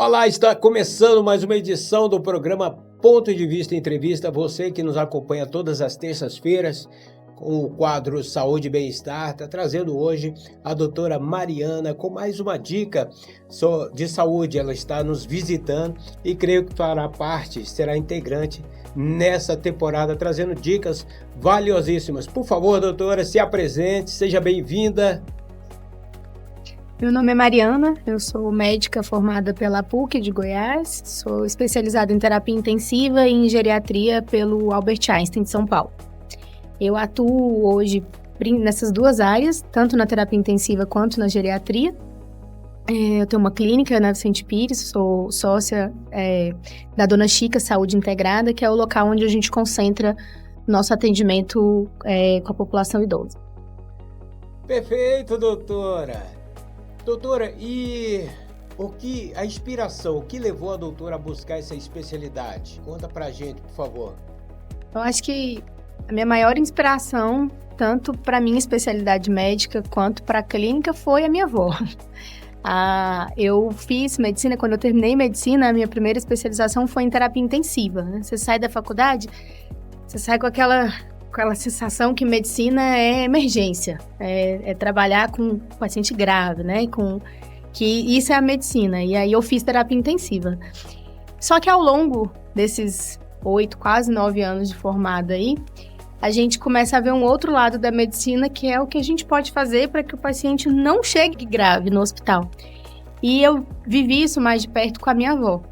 Olá, está começando mais uma edição do programa Ponto de Vista Entrevista. Você que nos acompanha todas as terças-feiras com o quadro Saúde e Bem-Estar, está trazendo hoje a doutora Mariana com mais uma dica de saúde. Ela está nos visitando e creio que fará parte, será integrante nessa temporada, trazendo dicas valiosíssimas. Por favor, doutora, se apresente, seja bem-vinda. Meu nome é Mariana, eu sou médica formada pela PUC de Goiás, sou especializada em terapia intensiva e em geriatria pelo Albert Einstein de São Paulo. Eu atuo hoje nessas duas áreas, tanto na terapia intensiva quanto na geriatria. Eu tenho uma clínica na Vicente Pires, sou sócia da Dona Chica Saúde Integrada, que é o local onde a gente concentra nosso atendimento com a população idosa. Perfeito, doutora! Doutora, e a inspiração, o que levou a doutora a buscar essa especialidade? Conta pra gente, por favor. Eu acho que a minha maior inspiração, tanto para minha especialidade médica quanto para a clínica, foi a minha avó. Eu fiz medicina, quando eu terminei medicina, a minha primeira especialização foi em terapia intensiva, né? Você sai da faculdade, você sai com aquela sensação que medicina é emergência, é trabalhar com paciente grave, né? Que isso é a medicina. E aí eu fiz terapia intensiva. Só que ao longo desses 8, quase 9 anos de formada aí, a gente começa a ver um outro lado da medicina, que é o que a gente pode fazer para que o paciente não chegue grave no hospital. E eu vivi isso mais de perto com a minha avó.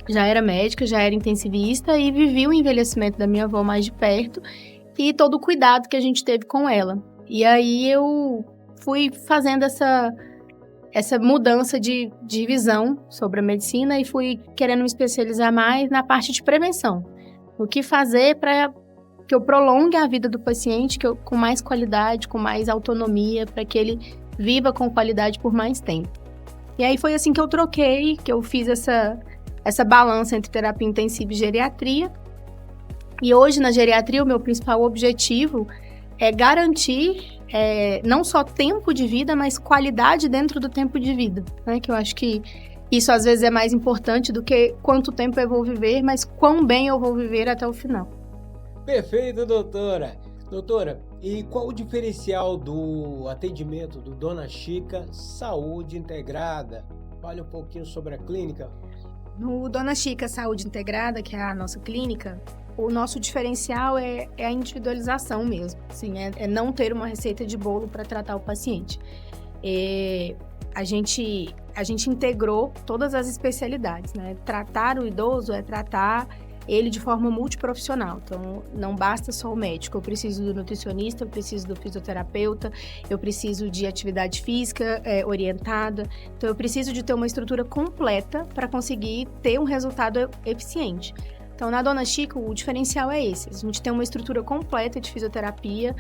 Já era médica, já era intensivista e vivi o envelhecimento da minha avó mais de perto e todo o cuidado que a gente teve com ela. E aí eu fui fazendo essa mudança de visão sobre a medicina e fui querendo me especializar mais na parte de prevenção. O que fazer para que eu prolongue a vida do paciente com mais qualidade, com mais autonomia, para que ele viva com qualidade por mais tempo. E aí foi assim que eu troquei, que eu fiz essa balança entre terapia intensiva e geriatria. E hoje, na geriatria, o meu principal objetivo é garantir não só tempo de vida, mas qualidade dentro do tempo de vida, né? Que eu acho que isso, às vezes, é mais importante do que quanto tempo eu vou viver, mas quão bem eu vou viver até o final. Perfeito, doutora! Doutora, e qual o diferencial do atendimento do Dona Chica Saúde Integrada? Fale um pouquinho sobre a clínica. No Dona Chica Saúde Integrada, que é a nossa clínica, o nosso diferencial é a individualização mesmo, assim, é não ter uma receita de bolo para tratar o paciente. A gente integrou todas as especialidades, né? Tratar o idoso é tratar ele de forma multiprofissional, então não basta só o médico, eu preciso do nutricionista, eu preciso do fisioterapeuta, eu preciso de atividade física orientada, então eu preciso de ter uma estrutura completa para conseguir ter um resultado eficiente. Então, na Dona Chica, o diferencial é esse. A gente tem uma estrutura completa de fisioterapia,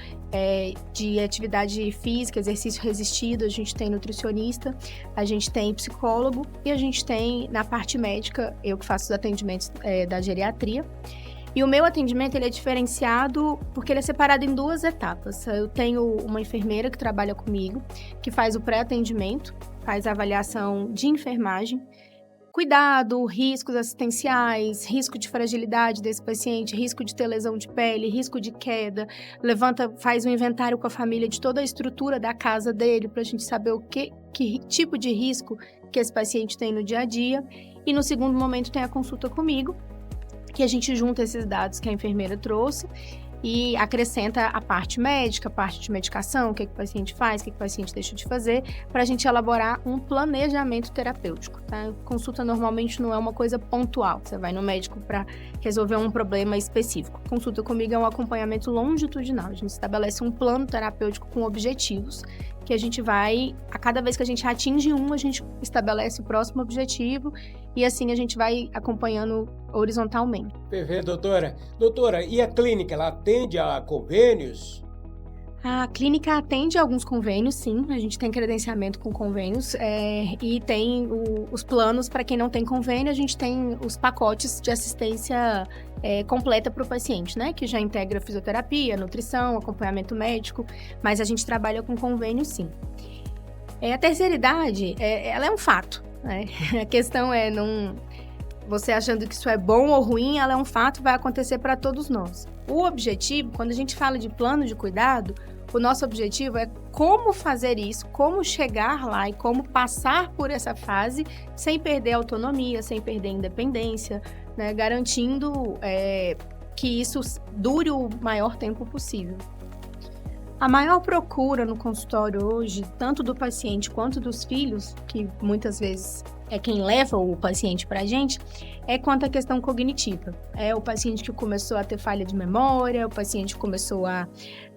de atividade física, exercício resistido, a gente tem nutricionista, a gente tem psicólogo e a gente tem, na parte médica, eu que faço os atendimentos da geriatria. E o meu atendimento, ele é diferenciado porque ele é separado em 2 etapas. Eu tenho uma enfermeira que trabalha comigo, que faz o pré-atendimento, faz a avaliação de enfermagem, cuidado, riscos assistenciais, risco de fragilidade desse paciente, risco de ter lesão de pele, risco de queda, faz um inventário com a família de toda a estrutura da casa dele para a gente saber que tipo de risco que esse paciente tem no dia a dia. E no segundo momento tem a consulta comigo, que a gente junta esses dados que a enfermeira trouxe e acrescenta a parte médica, a parte de medicação, o que o paciente faz, o que o paciente deixa de fazer, para a gente elaborar um planejamento terapêutico, tá? Consulta normalmente não é uma coisa pontual, você vai no médico para resolver um problema específico. Consulta comigo é um acompanhamento longitudinal, a gente estabelece um plano terapêutico com objetivos, que a gente vai, a cada vez que a gente atinge a gente estabelece o próximo objetivo e assim a gente vai acompanhando horizontalmente. Perfeito, doutora. Doutora, e a clínica, ela atende a convênios? A clínica atende alguns convênios, sim. A gente tem credenciamento com convênios e tem os planos para quem não tem convênio. A gente tem os pacotes de assistência completa para o paciente, né? Que já integra fisioterapia, nutrição, acompanhamento médico, mas a gente trabalha com convênio, sim. A terceira idade, ela é um fato. né? A questão é, não, você achando que isso é bom ou ruim, ela é um fato, vai acontecer para todos nós. O objetivo, quando a gente fala de plano de cuidado, o nosso objetivo é como fazer isso, como chegar lá e como passar por essa fase sem perder a autonomia, sem perder a independência, né? Garantindo que isso dure o maior tempo possível. A maior procura no consultório hoje, tanto do paciente quanto dos filhos, que muitas vezes é quem leva o paciente para a gente, é quanto à questão cognitiva. É o paciente que começou a ter falha de memória, o paciente começou a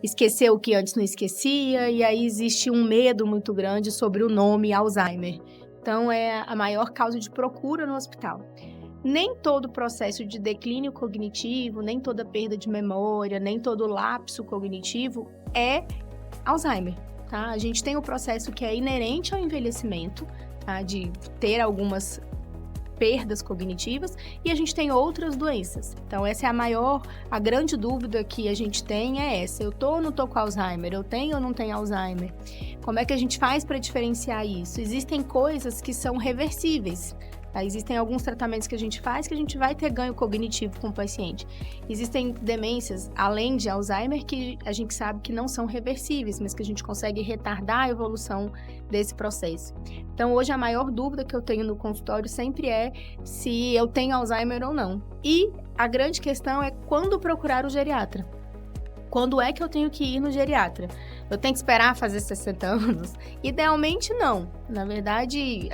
esquecer o que antes não esquecia, e aí existe um medo muito grande sobre o nome Alzheimer. Então, é a maior causa de procura no hospital. Nem todo processo de declínio cognitivo, nem toda perda de memória, nem todo lapso cognitivo é Alzheimer, tá? A gente tem o processo que é inerente ao envelhecimento, tá? De ter algumas perdas cognitivas, e a gente tem outras doenças. Então, essa é a grande dúvida que a gente tem é essa: eu tô ou não tô com Alzheimer? Eu tenho ou não tenho Alzheimer? Como é que a gente faz para diferenciar isso? Existem coisas que são reversíveis. Tá? Existem alguns tratamentos que a gente faz que a gente vai ter ganho cognitivo com o paciente. Existem demências, além de Alzheimer, que a gente sabe que não são reversíveis, mas que a gente consegue retardar a evolução desse processo. Então, hoje, a maior dúvida que eu tenho no consultório sempre é se eu tenho Alzheimer ou não. E a grande questão é quando procurar o geriatra. Quando é que eu tenho que ir no geriatra? Eu tenho que esperar fazer 60 anos? Idealmente, não. Na verdade,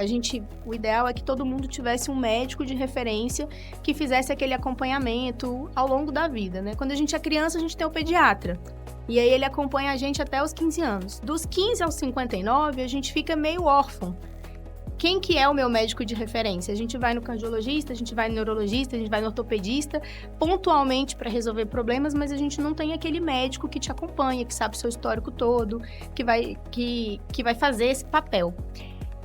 o ideal é que todo mundo tivesse um médico de referência que fizesse aquele acompanhamento ao longo da vida, né? Quando a gente é criança, a gente tem o pediatra. E aí ele acompanha a gente até os 15 anos. Dos 15 aos 59, a gente fica meio órfão. Quem que é o meu médico de referência? A gente vai no cardiologista, a gente vai no neurologista, a gente vai no ortopedista, pontualmente para resolver problemas, mas a gente não tem aquele médico que te acompanha, que sabe o seu histórico todo, que vai fazer esse papel.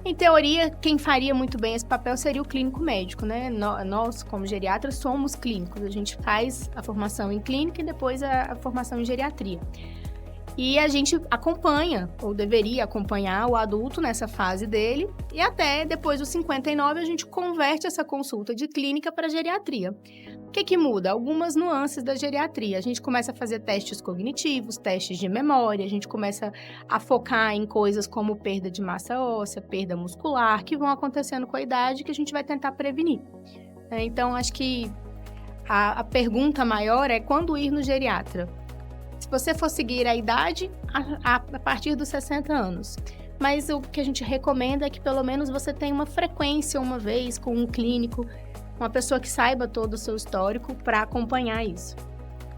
Em teoria, quem faria muito bem esse papel seria o clínico médico, né? Nós, como geriatras, somos clínicos. A gente faz a formação em clínica e depois a formação em geriatria. E a gente acompanha, ou deveria acompanhar, o adulto nessa fase dele, e até depois dos 59 a gente converte essa consulta de clínica para geriatria. O que muda? Algumas nuances da geriatria. A gente começa a fazer testes cognitivos, testes de memória, a gente começa a focar em coisas como perda de massa óssea, perda muscular, que vão acontecendo com a idade, que a gente vai tentar prevenir. Então, acho que a pergunta maior é quando ir no geriatra. Se você for seguir a idade, a partir dos 60 anos. Mas o que a gente recomenda é que pelo menos você tenha uma frequência uma vez com um clínico, uma pessoa que saiba todo o seu histórico para acompanhar isso.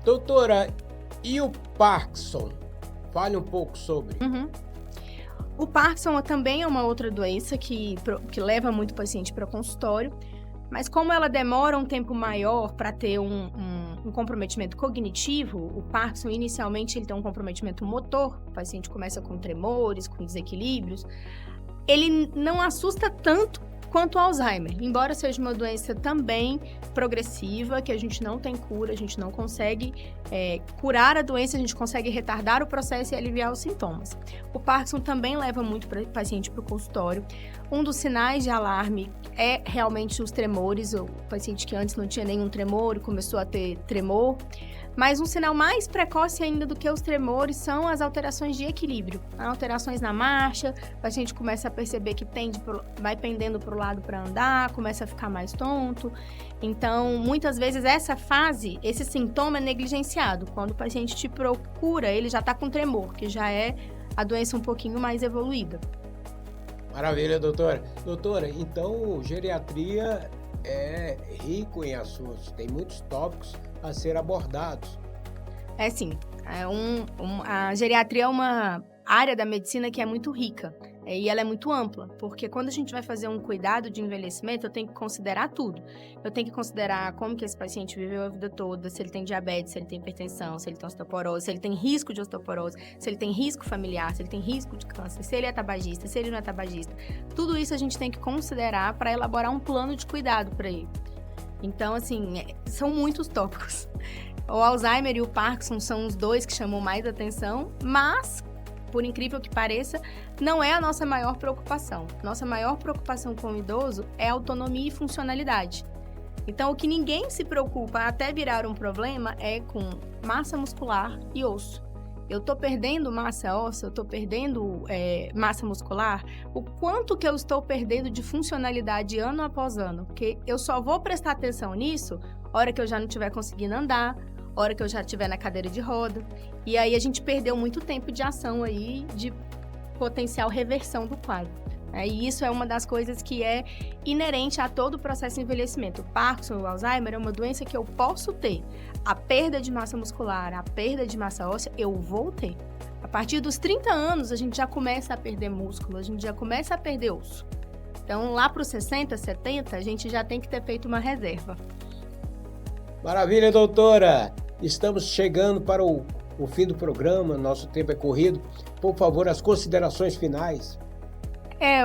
Doutora, e o Parkinson? Fale um pouco sobre. O Parkinson também é uma outra doença que leva muito paciente para o consultório, mas como ela demora um tempo maior para ter um comprometimento cognitivo, o Parkinson inicialmente ele tem um comprometimento motor, o paciente começa com tremores, com desequilíbrios, ele não assusta tanto quanto o Alzheimer, embora seja uma doença também progressiva, que a gente não tem cura, a gente não consegue curar a doença, a gente consegue retardar o processo e aliviar os sintomas. O Parkinson também leva muito paciente para o consultório. Um dos sinais de alarme é realmente os tremores, o paciente que antes não tinha nenhum tremor começou a ter tremor. Mas um sinal mais precoce ainda do que os tremores são as alterações de equilíbrio. Alterações na marcha, o paciente começa a perceber que vai pendendo para o lado para andar, começa a ficar mais tonto. Então, muitas vezes essa fase, esse sintoma é negligenciado. Quando o paciente te procura, ele já está com tremor, que já é a doença um pouquinho mais evoluída. Maravilha, doutora. Doutora, então geriatria é rico em assuntos, tem muitos tópicos a ser abordados. É sim, a geriatria é uma área da medicina que é muito rica e ela é muito ampla, porque quando a gente vai fazer um cuidado de envelhecimento, eu tenho que considerar tudo. Eu tenho que considerar como que esse paciente viveu a vida toda, se ele tem diabetes, se ele tem hipertensão, se ele tem osteoporose, se ele tem risco de osteoporose, se ele tem risco familiar, se ele tem risco de câncer, se ele é tabagista, se ele não é tabagista. Tudo isso a gente tem que considerar para elaborar um plano de cuidado para ele. Então, assim, são muitos tópicos. O Alzheimer e o Parkinson são os dois que chamam mais atenção, mas por incrível que pareça, não é a nossa maior preocupação. Nossa maior preocupação com o idoso é autonomia e funcionalidade. Então, o que ninguém se preocupa até virar um problema é com massa muscular e osso. Eu estou perdendo massa óssea, eu estou perdendo massa muscular, o quanto que eu estou perdendo de funcionalidade ano após ano? Porque eu só vou prestar atenção nisso hora que eu já não estiver conseguindo andar, hora que eu já estiver na cadeira de roda. E aí a gente perdeu muito tempo de ação aí, de potencial reversão do quadro. E isso é uma das coisas que é inerente a todo o processo de envelhecimento. O Parkinson, o Alzheimer é uma doença que eu posso ter. A perda de massa muscular, a perda de massa óssea, eu vou ter. A partir dos 30 anos, a gente já começa a perder músculo, a gente já começa a perder osso. Então, lá para os 60, 70, a gente já tem que ter feito uma reserva. Maravilha, doutora! Estamos chegando para o fim do programa, nosso tempo é corrido. Por favor, as considerações finais.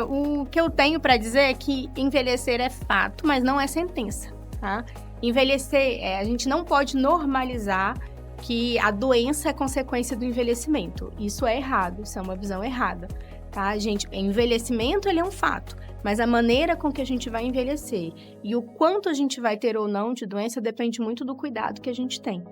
O que eu tenho para dizer é que envelhecer é fato, mas não é sentença, tá? Envelhecer, a gente não pode normalizar que a doença é consequência do envelhecimento. Isso é errado, isso é uma visão errada, tá? Gente, envelhecimento, ele é um fato, mas a maneira com que a gente vai envelhecer e o quanto a gente vai ter ou não de doença depende muito do cuidado que a gente tem.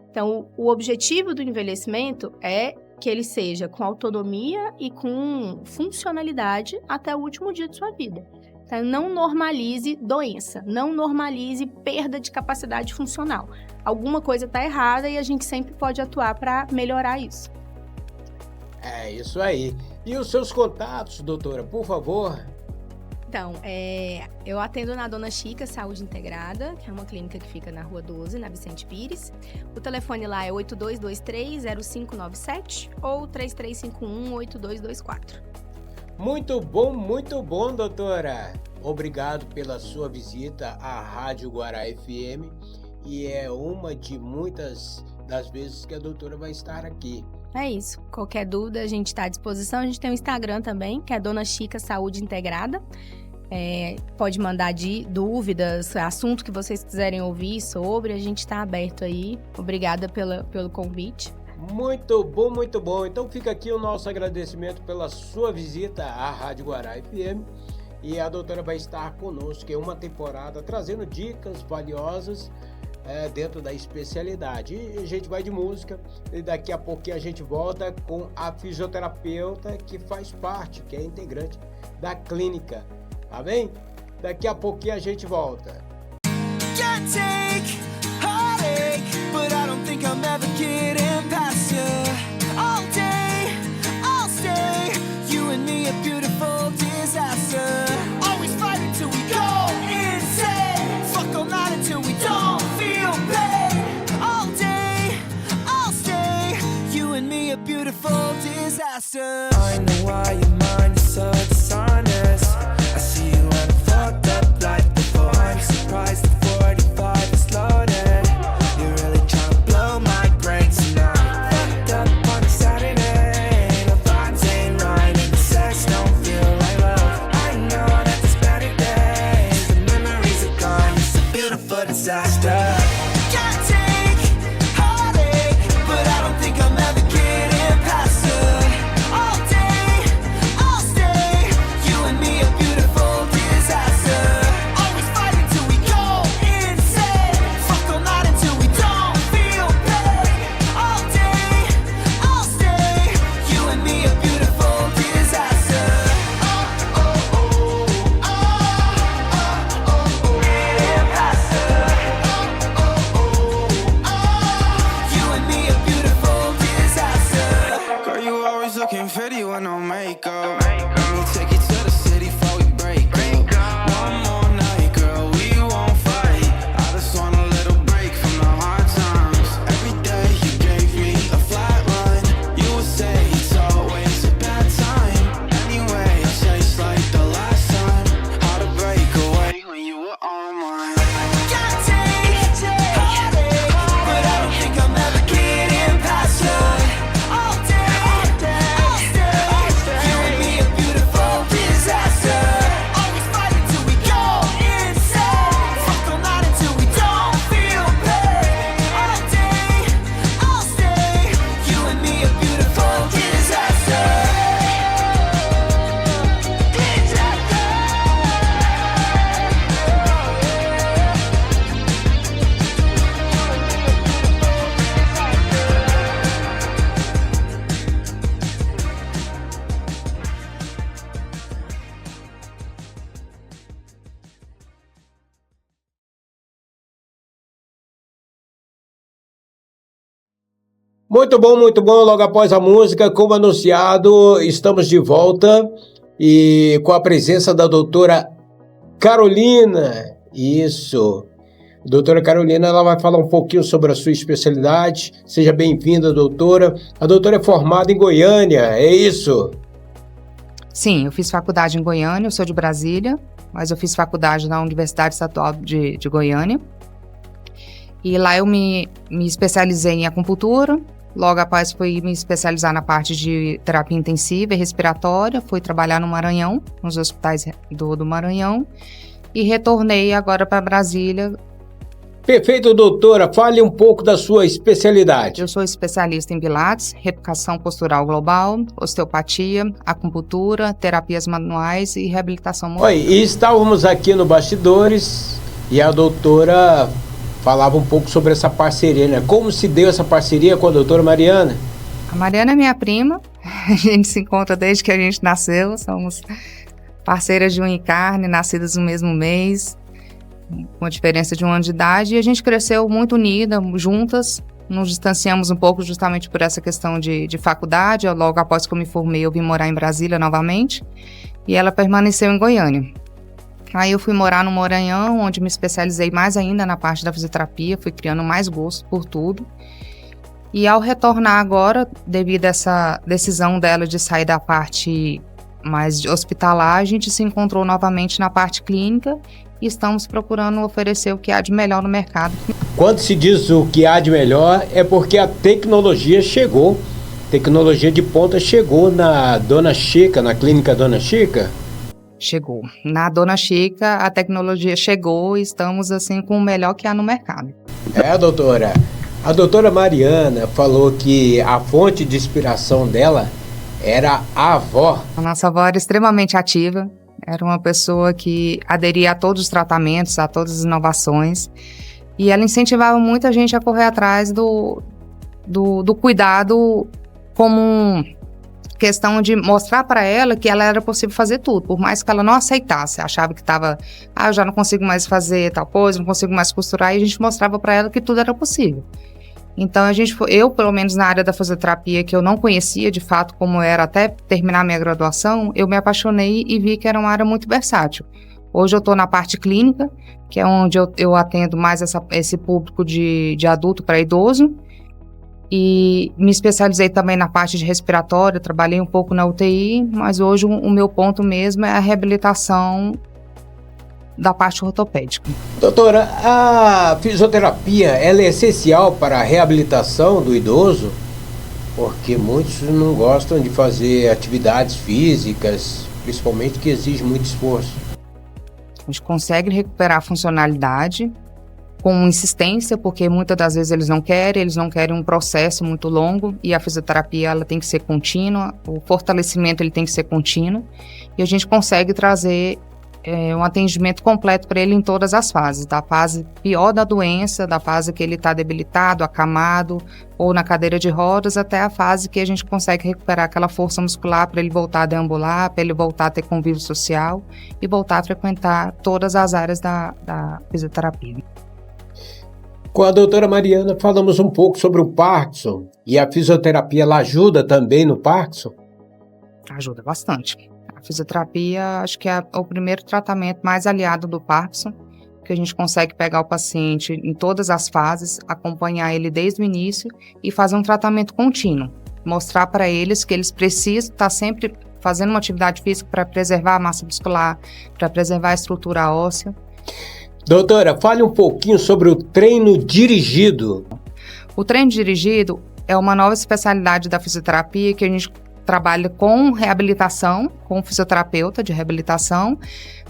Então, o objetivo do envelhecimento é que ele seja com autonomia e com funcionalidade até o último dia de sua vida. Então, não normalize doença, não normalize perda de capacidade funcional. Alguma coisa está errada e a gente sempre pode atuar para melhorar isso. É isso aí. E os seus contatos, doutora, por favor? Então, eu atendo na Dona Chica Saúde Integrada, que é uma clínica que fica na Rua 12, na Vicente Pires. O telefone lá é 8223-0597 ou 3351-8224. Muito bom, doutora. Obrigado pela sua visita à Rádio Guará FM e é uma de muitas das vezes que a doutora vai estar aqui. É isso. Qualquer dúvida, a gente está à disposição. A gente tem um Instagram também, que é Dona Chica Saúde Integrada. Pode mandar dúvidas, assunto que vocês quiserem ouvir sobre, a gente está aberto aí. Obrigada pelo convite. Muito bom. Então fica aqui o nosso agradecimento pela sua visita à Rádio Guará FM. E a doutora vai estar conosco em uma temporada trazendo dicas valiosas dentro da especialidade. E a gente vai de música e daqui a pouquinho a gente volta com a fisioterapeuta que faz parte, que é integrante da clínica. Tá bem? Daqui a pouquinho a gente volta. Can't take heartache, but I don't think I'm ever getting past you. All day, I'll stay. You and me a beautiful disaster. Always fighting till we go insane. Fuck all night until we don't feel pain. All day, I'll stay. You and me a beautiful disaster. I know why your mind is so dishonest. I see you and I'm fucked up like before. I'm surprised the 45 is loaded. You're really trying to blow my brain tonight. Fucked up on a Saturday. The vibes ain't right and the sex don't feel like love. I know that there's better days. The memories are gone. It's a beautiful disaster. Can't take heartache, but I don't think I'm ever getting past her. All day, I'll stay. You and me a beautiful disaster. Always fighting till we go insane. Fuck all night until we don't feel pain. All day, I'll stay. You and me a beautiful disaster. Getting past her. You and me a beautiful disaster. Girl, you always looking pretty with no makeup. Let me take you to the city before we break up. One more night, girl, we won't fight. I just want a little break from the hard times. Every day you gave me a flat run. You would say it's always a bad time. Anyway, I chase like the last time. How to break away when you were on mine. Can't take heartache, but I don't think I'm ever getting past her. All day, I'll stay. You and me a beautiful Muito bom, muito bom. Logo após a música, como anunciado, estamos de volta e com a presença da doutora Carolina. Isso. Doutora Carolina, ela vai falar um pouquinho sobre a sua especialidade. Seja bem-vinda, doutora. A doutora é formada em Goiânia, é isso? Sim, eu fiz faculdade em Goiânia, eu sou de Brasília, mas eu fiz faculdade na Universidade Estadual de Goiânia. E lá eu me especializei em acupuntura. Logo após fui me especializar na parte de terapia intensiva e respiratória. Fui trabalhar no Maranhão, nos hospitais do Maranhão. E retornei agora para Brasília. Perfeito, doutora. Fale um pouco da sua especialidade. Eu sou especialista em Pilates, reeducação postural global, osteopatia, acupuntura, terapias manuais e reabilitação motora. Oi, e estávamos aqui no bastidores e a doutora falava um pouco sobre essa parceria, né? Como se deu essa parceria com a doutora Mariana? A Mariana é minha prima, a gente se encontra desde que a gente nasceu, somos parceiras de unha e carne, nascidas no mesmo mês, com a diferença de 1 ano de idade, e a gente cresceu muito unida, juntas, nos distanciamos um pouco justamente por essa questão de faculdade. Logo após que eu me formei, eu vim morar em Brasília novamente, e ela permaneceu em Goiânia. Aí eu fui morar no Maranhão, onde me especializei mais ainda na parte da fisioterapia, fui criando mais gosto por tudo. E ao retornar agora, devido a essa decisão dela de sair da parte mais hospitalar, a gente se encontrou novamente na parte clínica e estamos procurando oferecer o que há de melhor no mercado. Quando se diz o que há de melhor, é porque a tecnologia chegou, tecnologia de ponta chegou na Dona Chica, na clínica Dona Chica. Chegou. Na Dona Chica, a tecnologia chegou e estamos assim com o melhor que há no mercado. É, doutora. A doutora Mariana falou que a fonte de inspiração dela era a avó. A nossa avó era extremamente ativa, era uma pessoa que aderia a todos os tratamentos, a todas as inovações, e ela incentivava muito a gente a correr atrás do cuidado como questão de mostrar para ela que ela era possível fazer tudo, por mais que ela não aceitasse, achava que estava, eu já não consigo mais fazer tal coisa, não consigo mais costurar, e a gente mostrava para ela que tudo era possível. Então eu, pelo menos na área da fisioterapia, que eu não conhecia de fato como era até terminar minha graduação, eu me apaixonei e vi que era uma área muito versátil. Hoje eu estou na parte clínica, que é onde eu atendo mais esse público de adulto para idoso, e me especializei também na parte de respiratória, trabalhei um pouco na UTI, mas hoje o meu ponto mesmo é a reabilitação da parte ortopédica. Doutora, a fisioterapia ela é essencial para a reabilitação do idoso? Porque muitos não gostam de fazer atividades físicas, principalmente que exigem muito esforço. A gente consegue recuperar a funcionalidade com insistência, porque muitas das vezes eles não querem um processo muito longo, e a fisioterapia ela tem que ser contínua, o fortalecimento ele tem que ser contínuo, e a gente consegue trazer um atendimento completo para ele em todas as fases, da fase pior da doença, da fase que ele está debilitado, acamado, ou na cadeira de rodas, até a fase que a gente consegue recuperar aquela força muscular para ele voltar a deambular, para ele voltar a ter convívio social e voltar a frequentar todas as áreas da fisioterapia. Com a doutora Mariana falamos um pouco sobre o Parkinson, e a fisioterapia ela ajuda também no Parkinson? Ajuda bastante. A fisioterapia acho que é o primeiro tratamento mais aliado do Parkinson, que a gente consegue pegar o paciente em todas as fases, acompanhar ele desde o início e fazer um tratamento contínuo. Mostrar para eles que eles precisam estar sempre fazendo uma atividade física para preservar a massa muscular, para preservar a estrutura óssea. Doutora, fale um pouquinho sobre o treino dirigido. O treino dirigido é uma nova especialidade da fisioterapia que a gente trabalha com reabilitação, com fisioterapeuta de reabilitação,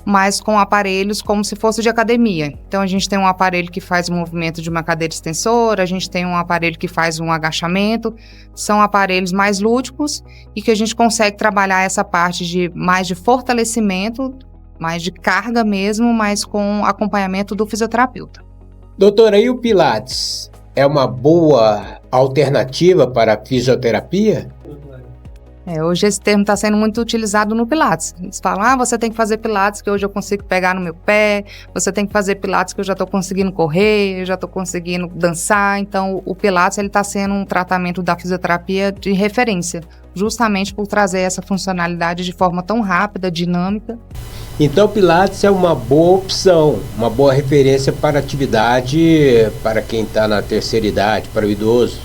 mas com aparelhos como se fosse de academia. Então a gente tem um aparelho que faz o movimento de uma cadeira extensora, a gente tem um aparelho que faz um agachamento, são aparelhos mais lúdicos e que a gente consegue trabalhar essa parte mais de fortalecimento, mais de carga mesmo, mas com acompanhamento do fisioterapeuta. Doutora, e o Pilates é uma boa alternativa para a fisioterapia? Hoje esse termo está sendo muito utilizado no Pilates. Eles falam, você tem que fazer Pilates que hoje eu consigo pegar no meu pé, você tem que fazer Pilates que eu já estou conseguindo correr, eu já estou conseguindo dançar. Então, o Pilates está sendo um tratamento da fisioterapia de referência, justamente por trazer essa funcionalidade de forma tão rápida, dinâmica. Então, Pilates é uma boa opção, uma boa referência para atividade para quem está na terceira idade, para o idoso.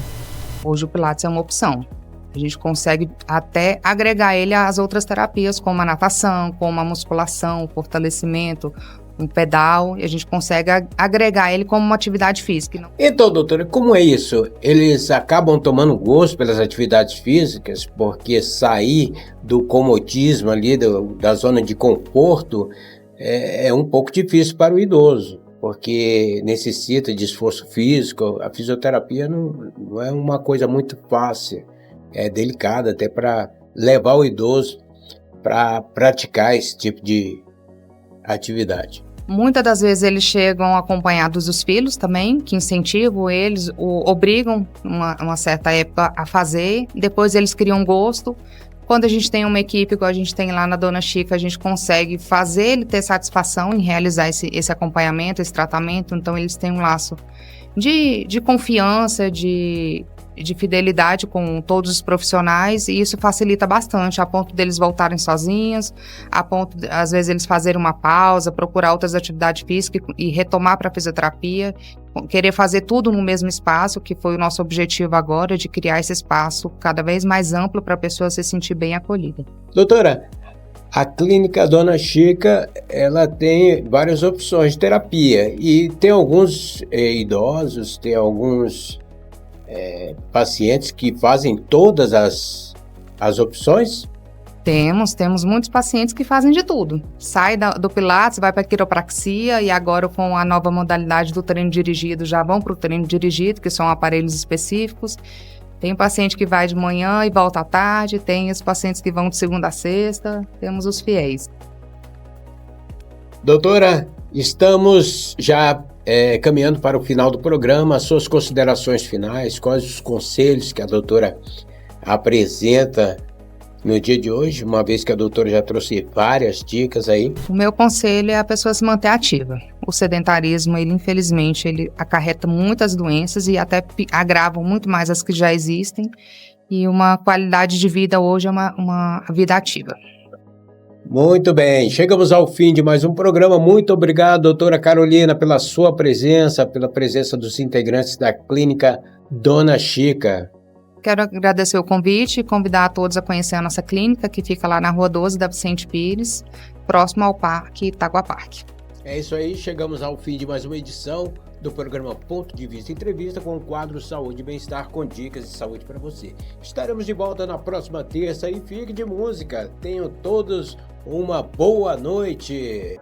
Hoje o Pilates é uma opção. A gente consegue até agregar ele às outras terapias, como a natação, como a musculação, o fortalecimento, um pedal, e a gente consegue agregar ele como uma atividade física. Então, doutora, como é isso? Eles acabam tomando gosto pelas atividades físicas, porque sair do comodismo ali, da zona de conforto, é um pouco difícil para o idoso, porque necessita de esforço físico. A fisioterapia não é uma coisa muito fácil. É delicado até para levar o idoso para praticar esse tipo de atividade. Muitas das vezes eles chegam acompanhados dos filhos também, que incentivam eles, obrigam uma certa época a fazer, depois eles criam gosto. Quando a gente tem uma equipe, igual a gente tem lá na Dona Chica, a gente consegue fazer ele ter satisfação em realizar esse acompanhamento, esse tratamento. Então eles têm um laço de confiança, de fidelidade com todos os profissionais, e isso facilita bastante, a ponto deles voltarem sozinhos, a ponto, às vezes, eles fazerem uma pausa, procurar outras atividades físicas e retomar para a fisioterapia, querer fazer tudo no mesmo espaço, que foi o nosso objetivo agora, de criar esse espaço cada vez mais amplo para a pessoa se sentir bem acolhida. Doutora, a clínica Dona Chica, ela tem várias opções de terapia, e tem alguns idosos, tem alguns pacientes que fazem todas as opções? Temos muitos pacientes que fazem de tudo. Sai do Pilates, vai para a quiropraxia, e agora com a nova modalidade do treino dirigido, já vão para o treino dirigido, que são aparelhos específicos. Tem paciente que vai de manhã e volta à tarde, tem os pacientes que vão de segunda a sexta, temos os fiéis. Doutora, estamos já caminhando para o final do programa. As suas considerações finais, quais os conselhos que a doutora apresenta no dia de hoje, uma vez que a doutora já trouxe várias dicas aí? O meu conselho é a pessoa se manter ativa. O sedentarismo, infelizmente, ele acarreta muitas doenças e até agrava muito mais as que já existem, e uma qualidade de vida hoje é uma vida ativa. Muito bem, chegamos ao fim de mais um programa. Muito obrigado, doutora Carolina, pela sua presença, pela presença dos integrantes da clínica Dona Chica. Quero agradecer o convite e convidar a todos a conhecer a nossa clínica, que fica lá na Rua 12 da Vicente Pires, próximo ao Parque Itagua Parque. É isso aí, chegamos ao fim de mais uma edição do programa Ponto de Vista Entrevista, com o quadro Saúde e Bem-Estar, com dicas de saúde para você. Estaremos de volta na próxima terça e fique de música. Tenham todos uma boa noite.